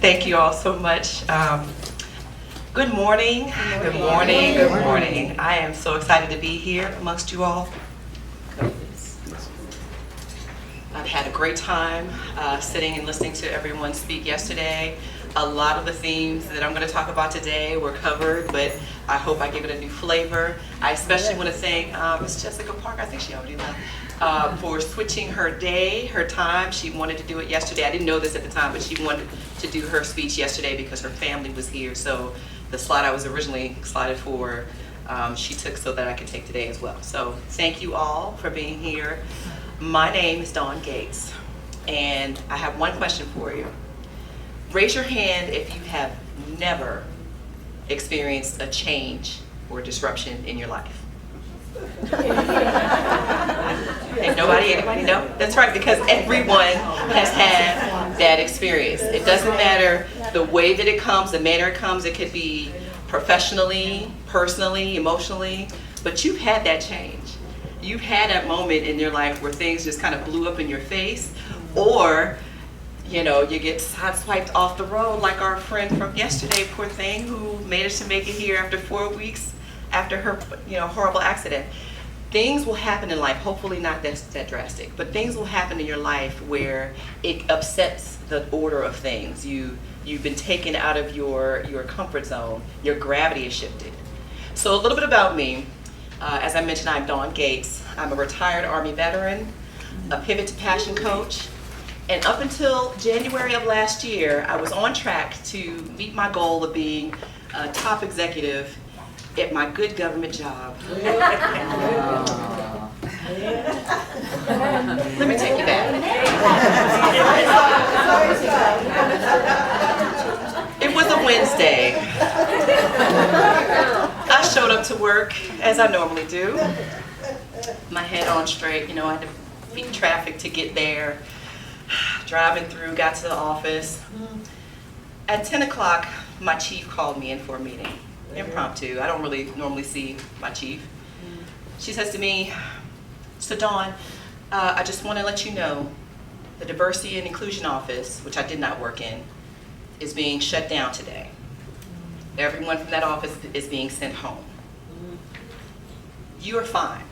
Thank you all so much. Good morning. Good morning. Good morning. I am so excited to be here amongst you all. I've had a great time sitting and listening to everyone speak yesterday. A lot of the themes that I'm going to talk about today were covered, but I hope I give it a new flavor. I especially want to thank Ms. Jessica Park, I think she already left, for switching her day, her time. She wanted to do it yesterday. I didn't know this at the time, but she wanted to do her speech yesterday because her family was here. So the slot I was originally slotted for, she took so that I could take today as well. So thank you all for being here. My name is Dawn Gates, and I have one question for you. Raise your hand if you have never experienced a change or disruption in your life. And anybody? No? That's right, because everyone has had that experience. It doesn't matter the way that it comes, the manner it comes. It could be professionally, personally, emotionally, but you've had that change. You've had that moment in your life where things just kind of blew up in your face, or you get sideswiped off the road like our friend from yesterday, poor thing, who managed to make it here after 4 weeks after her horrible accident. Things will happen in life, hopefully not that drastic, but things will happen in your life where it upsets the order of things. You've been taken out of your comfort zone, your gravity is shifted. So a little bit about me. As I mentioned, I'm Dawn Gates. I'm a retired Army veteran, a Pivot to Passion coach, and up until January of last year, I was on track to meet my goal of being a top executive at my good government job. Let me take you back. It was a Wednesday. I showed up to work as I normally do. My head on straight, I had to beat traffic to get there. Driving through, got to the office. At 10 o'clock, my chief called me in for a meeting. Impromptu. I don't really normally see my chief. She says to me, "So Dawn, I just want to let you know the Diversity and Inclusion Office, which I did not work in, is being shut down today. Everyone from that office is being sent home. You are fine."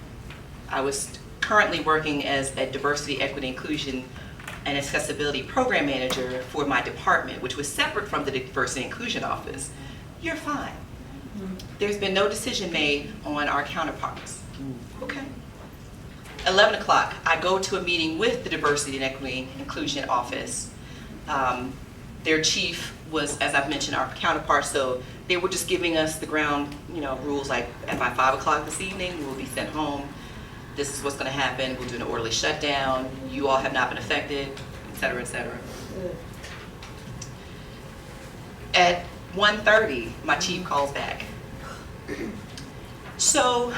I was currently working as a Diversity, Equity, Inclusion, and Accessibility Program Manager for my department, which was separate from the Diversity and Inclusion Office. You're fine. There's been no decision made on our counterparts. Okay. 11 o'clock, I go to a meeting with the Diversity and Equity Inclusion Office. Their chief was, as I've mentioned, our counterpart, so they were just giving us the ground, rules like by 5 o'clock this evening, we will be sent home. This is what's going to happen. We'll do an orderly shutdown. You all have not been affected, et cetera, et cetera. At 1:30, my chief calls back. So,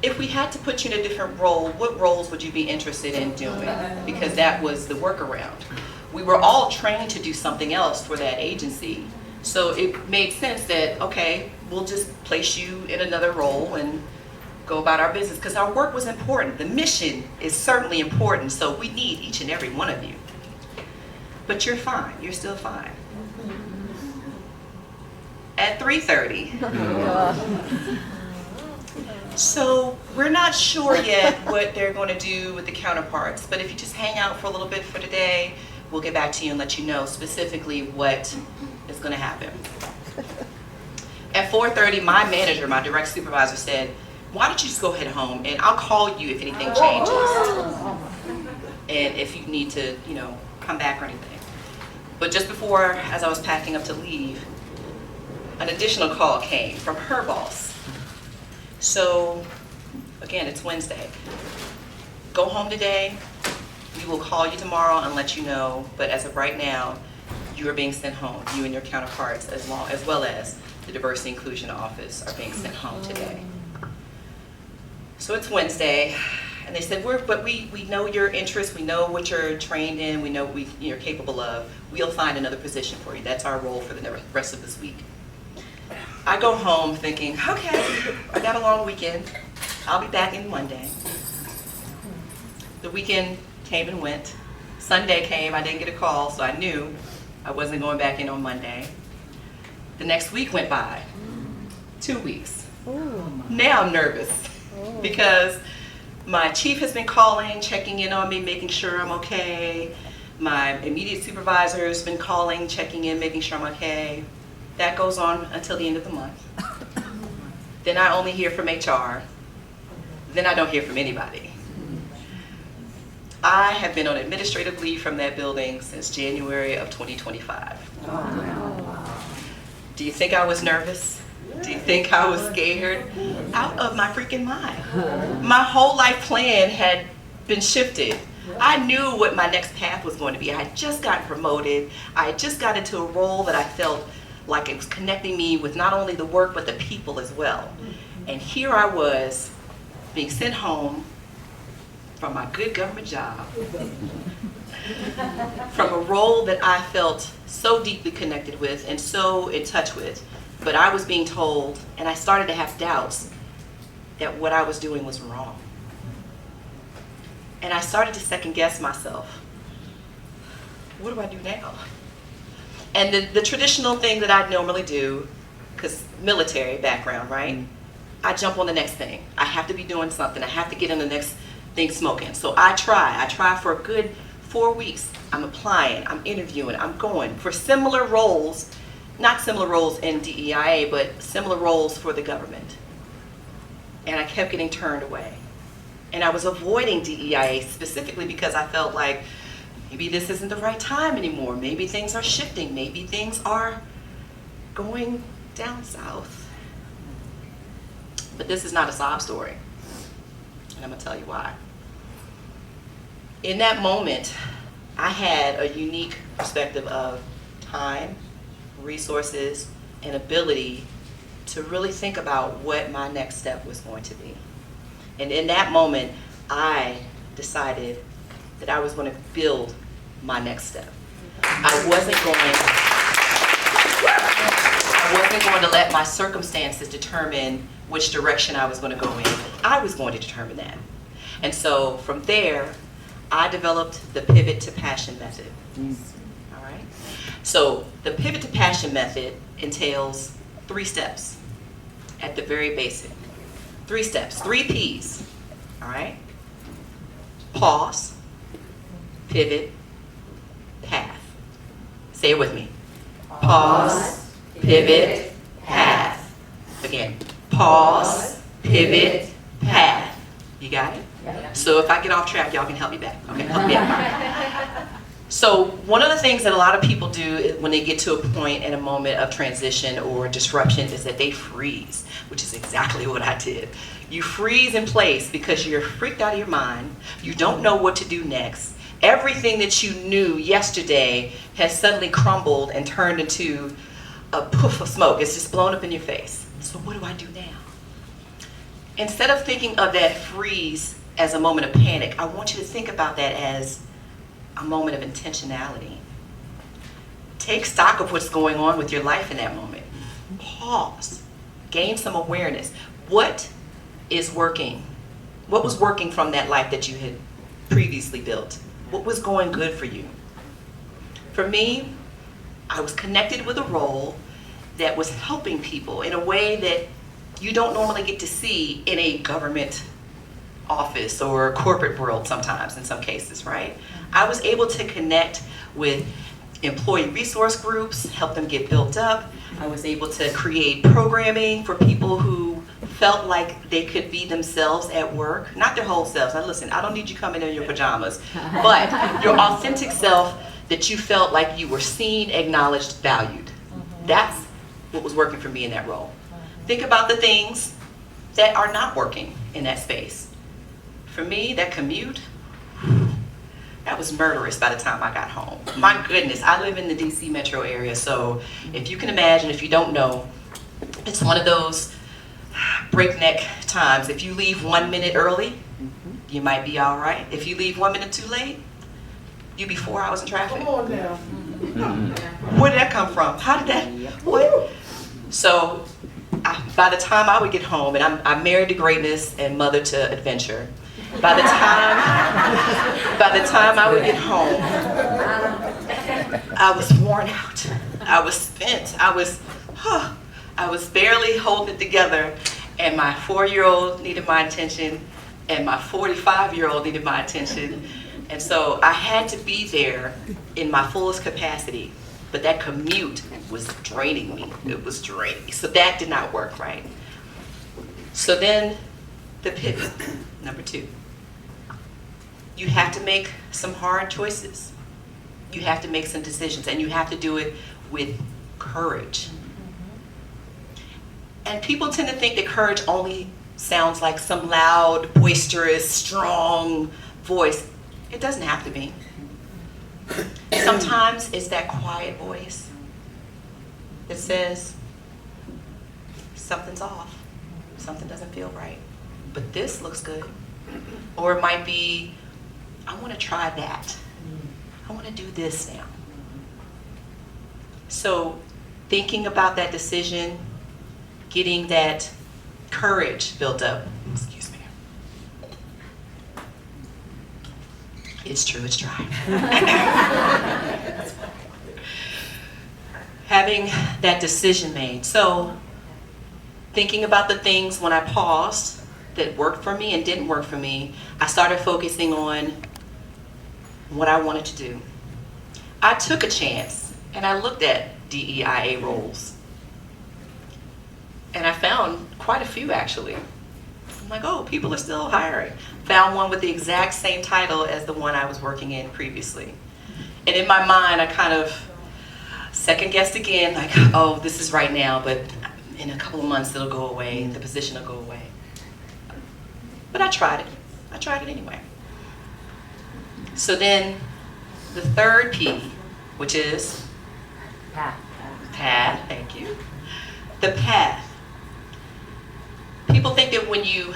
if we had to put you in a different role, what roles would you be interested in doing? Because that was the workaround. We were all trained to do something else for that agency. So it made sense that, okay, we'll just place you in another role and go about our business, because our work was important. The mission is certainly important, so we need each and every one of you. But you're fine. You're still fine. At 3:30. So we're not sure yet what they're going to do with the counterparts, but if you just hang out for a little bit for today, we'll get back to you and let you know specifically what is going to happen. At 4:30, my manager, my direct supervisor, said, "Why don't you just go ahead home and I'll call you if anything changes. And if you need to, come back or anything." But just before, as I was packing up to leave, an additional call came from her boss. So, again, it's Wednesday. Go home today. We will call you tomorrow and let you know. But as of right now, you are being sent home. You and your counterparts, as well as the Diversity Inclusion Office, are being sent home today. So it's Wednesday, and they said, we know your interests, we know what you're trained in, we know what you're capable of. We'll find another position for you. That's our role for the rest of this week. I go home thinking, okay, I got a long weekend. I'll be back in Monday. The weekend came and went. Sunday came, I didn't get a call, so I knew I wasn't going back in on Monday. The next week went by, 2 weeks. Now I'm nervous because my chief has been calling, checking in on me, making sure I'm okay. My immediate supervisor has been calling, checking in, making sure I'm okay. That goes on until the end of the month. Then I only hear from HR. Then I don't hear from anybody. I have been on administrative leave from that building since January of 2025. Do you think I was nervous? Do you think I was scared? Out of my freaking mind. My whole life plan had been shifted. I knew what my next path was going to be. I had just gotten promoted. I had just got into a role that I felt like it was connecting me with not only the work, but the people as well. And here I was being sent home from my good government job, from a role that I felt so deeply connected with and so in touch with. But I was being told, and I started to have doubts, that what I was doing was wrong. And I started to second guess myself. What do I do now? And the traditional thing that I normally do, because military background, right? I jump on the next thing. I have to be doing something. I have to get on the next thing smoking. So I try for a good 4 weeks. I'm applying, I'm interviewing, I'm going for similar roles, not similar roles in DEIA, but similar roles for the government. And I kept getting turned away. And I was avoiding DEIA specifically because I felt like maybe this isn't the right time anymore. Maybe things are shifting. Maybe things are going down south. But this is not a sob story. And I'm gonna tell you why. In that moment, I had a unique perspective of time, resources, and ability to really think about what my next step was going to be. And in that moment, I decided that I was going to build my next step. I wasn't going to let my circumstances determine which direction I was going to go in. I was going to determine that. And so from there, I developed the pivot to passion method. All right? So the pivot to passion method entails 3 steps at the very basic. 3 steps, 3 P's. All right? Pause, pivot, path. Say it with me. Pause, pivot, path. Again. Pause, pivot, path. You got it? Yeah. So if I get off track, y'all can help me back. Okay, help me out. So one of the things that a lot of people do when they get to a point in a moment of transition or disruption is that they freeze, which is exactly what I did. You freeze in place because you're freaked out of your mind. You don't know what to do next. Everything that you knew yesterday has suddenly crumbled and turned into a poof of smoke. It's just blown up in your face. So what do I do now? Instead of thinking of that freeze as a moment of panic, I want you to think about that as a moment of intentionality. Take stock of what's going on with your life in that moment. Pause. Gain some awareness. What is working? What was working from that life that you had previously built? What was going good for you? For me, I was connected with a role that was helping people in a way that you don't normally get to see in a government office or corporate world sometimes, in some cases, right? I was able to connect with employee resource groups, help them get built up. I was able to create programming for people who felt like they could be themselves at work. Not their whole selves. Now listen, I don't need you coming in your pajamas, but your authentic self that you felt like you were seen, acknowledged, valued. That's what was working for me in that role. Think about the things that are not working in that space. For me, that commute, that was murderous by the time I got home. My goodness, I live in the DC metro area, so if you can imagine, if you don't know, it's one of those breakneck times. If you leave 1 minute early, you might be all right. If you leave 1 minute too late, you'll be 4 hours in traffic. Come on now. Where did that come from? How did that, what? So by the time I would get home, and I'm married to greatness and mother to adventure, by the time I would get home, home, I was worn out. I was spent. I was barely holding it together, and my 4-year-old needed my attention, and my 45-year-old needed my attention, and so I had to be there in my fullest capacity, but that commute was draining me. It was draining me, so that did not work right. So then, the pivot, number 2. You have to make some hard choices. You have to make some decisions, and you have to do it with courage. And people tend to think that courage only sounds like some loud, boisterous, strong voice. It doesn't have to be. Sometimes it's that quiet voice that says, something's off, something doesn't feel right, but this looks good. Or it might be, I want to try that. I want to do this now. So thinking about that decision, getting that courage built up. Excuse me. It's true, it's dry. Having that decision made. So thinking about the things when I paused that worked for me and didn't work for me, I started focusing on what I wanted to do. I took a chance and I looked at DEIA roles. And I found quite a few actually. I'm like, oh, people are still hiring. Found one with the exact same title as the one I was working in previously. And in my mind, I kind of second guessed again, like, oh, this is right now, but in a couple of months it'll go away, the position will go away. But I tried it. I tried it anyway. So then the third P, which is path, thank you. The path. People think that when you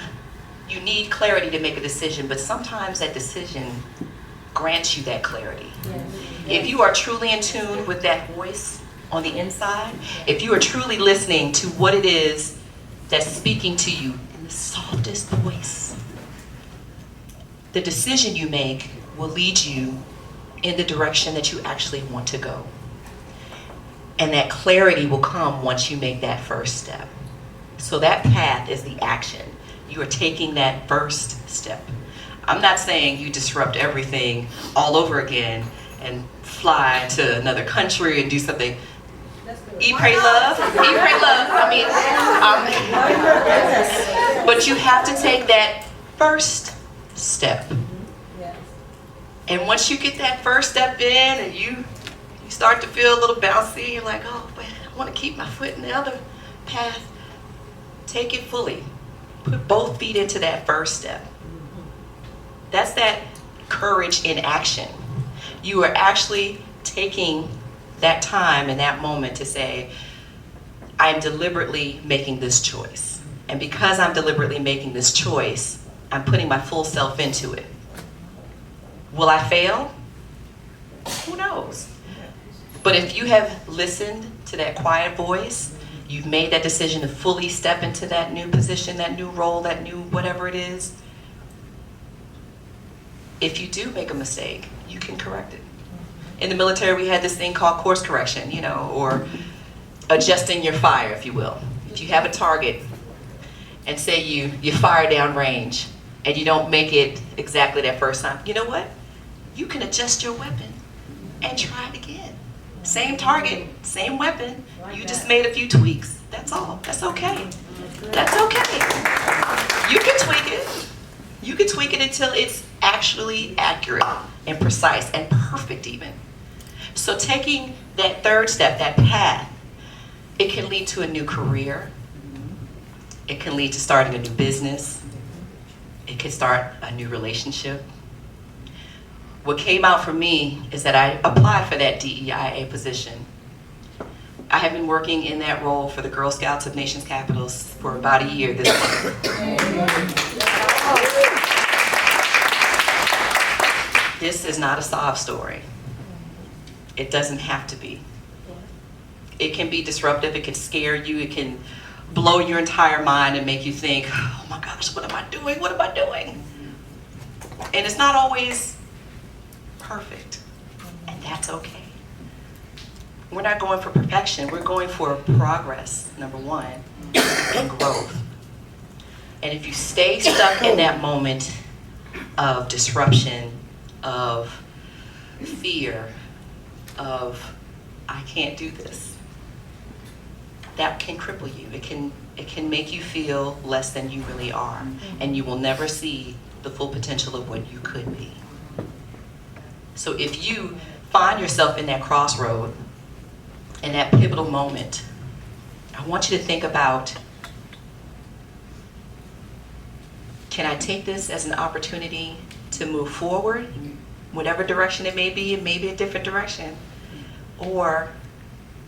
need clarity to make a decision, but sometimes that decision grants you that clarity. Yes. If you are truly in tune with that voice on the inside, if you are truly listening to what it is that's speaking to you in the softest voice, the decision you make will lead you in the direction that you actually want to go. And that clarity will come once you make that first step. So that path is the action. You are taking that first step. I'm not saying you disrupt everything all over again and fly to another country and do something. Eat, pray, love. Eat, pray, love. But you have to take that first step. And once you get that first step in and you start to feel a little bouncy, you're like, oh, but I want to keep my foot in the other path. Take it fully. Put both feet into that first step. That's that courage in action. You are actually taking that time and that moment to say, I'm deliberately making this choice. And because I'm deliberately making this choice, I'm putting my full self into it. Will I fail? Who knows? But if you have listened to that quiet voice, you've made that decision to fully step into that new position, that new role, that new whatever it is, if you do make a mistake, you can correct it. In the military, we had this thing called course correction, or adjusting your fire, if you will. If you have a target and say you fire down range and you don't make it exactly that first time, you know what? You can adjust your weapon and try it again. Same target, same weapon, you just made a few tweaks. That's all. That's okay. That's okay. You can tweak it. You can tweak it until it's actually accurate and precise and perfect even. So taking that third step, that path, it can lead to a new career. It can lead to starting a new business. It can start a new relationship. What came out for me is that I applied for that DEIA position. I have been working in that role for the Girl Scouts of Nations Capitals for about a year this month. This is not a sob story. It doesn't have to be. It can be disruptive, it can scare you, it can blow your entire mind and make you think, oh my gosh, what am I doing? What am I doing? And it's not always perfect, and that's okay. We're not going for perfection, we're going for progress, number one, and growth. And if you stay stuck in that moment of disruption, of fear, of I can't do this, that can cripple you. It can make you feel less than you really are, and you will never see the full potential of what you could be. So if you find yourself in that crossroad, in that pivotal moment, I want you to think about, can I take this as an opportunity to move forward, whatever direction it may be a different direction, or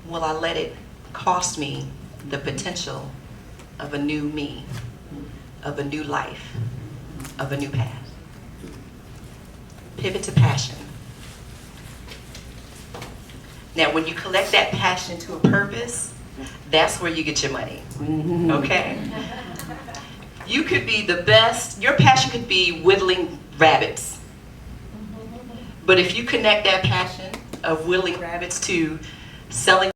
will I let it cost me the potential of a new me, of a new life, of a new path? Pivot to passion. Now, when you collect that passion to a purpose, that's where you get your money, okay? You could be the best, your passion could be whittling rabbits. But if you connect that passion of whittling rabbits to selling